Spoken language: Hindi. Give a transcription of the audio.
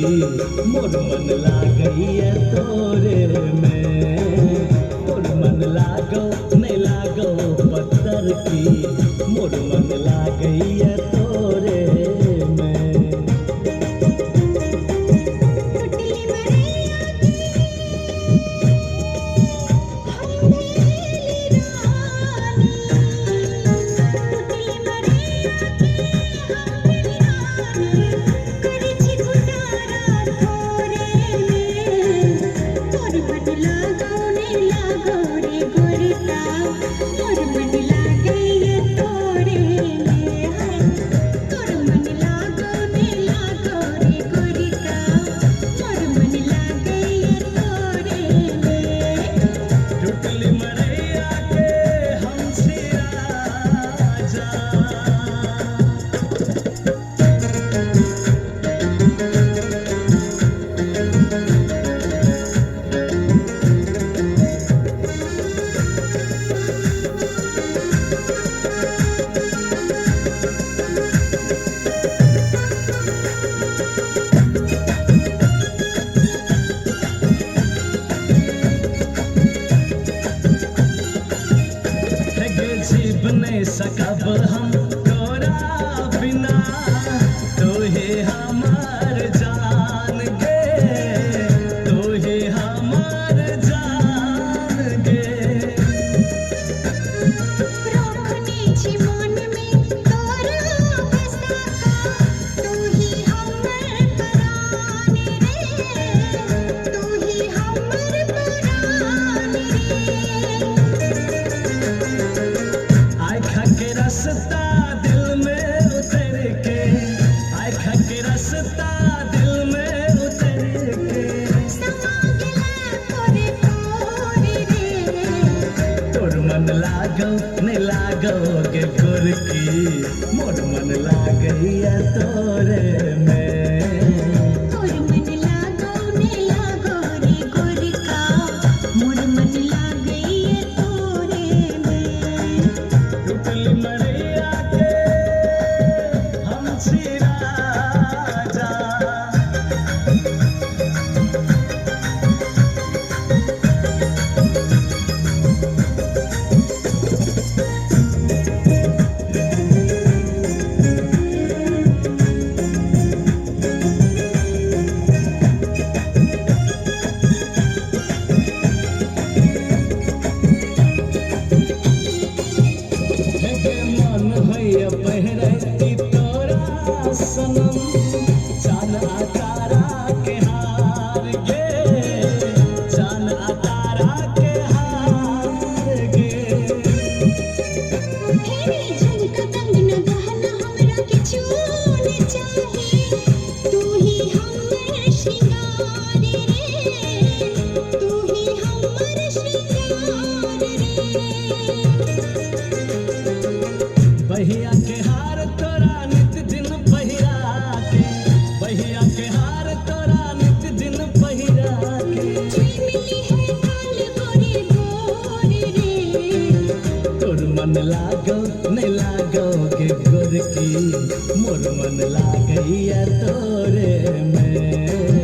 मोर मन लागैया तोरे में। मोर मन लागो नहीं लागो पत्थर की, मोर मन लागैया तोरे में। नहीं सकब हम तोरा बिना, तू ही हमार जान गे, तू ही हमार जान गे। रखने छी मन में तोरा बसा, तू ही हमर प्राण रे, तू ही हमर प्राण रे। रसता दिल में उतर के, आँख के रसता दिल में उतर के, समा गेला तोरे तोरे रे। तोर मन लागो नहीं लागो के गोरकी, मोर मन लागैया तोरे में। तोर मन लागो नहीं लागो रे गोरका, मोर मन लागैया तोरे में। टुटली मरैया के हमसी राजा, मन होइया पहिरती तोरा सनम, चान अतारा के हार गे, चान अतारा के हार गे। हेरे झुमका कंगना गहना हमरा किछु न चाही, तू ही हमर श्रृंगार रे, तू ही हमर श्रृंगार रे। बहिया के हार तोरा नित दिन पहिरा के, बहिया के हार तोरा नित दिन पहिरा के। मिली है काल गोरे गोरे रे। तोर मन लागो नहीं लागो के गोरकी, मोर मन लागैया तोरे में।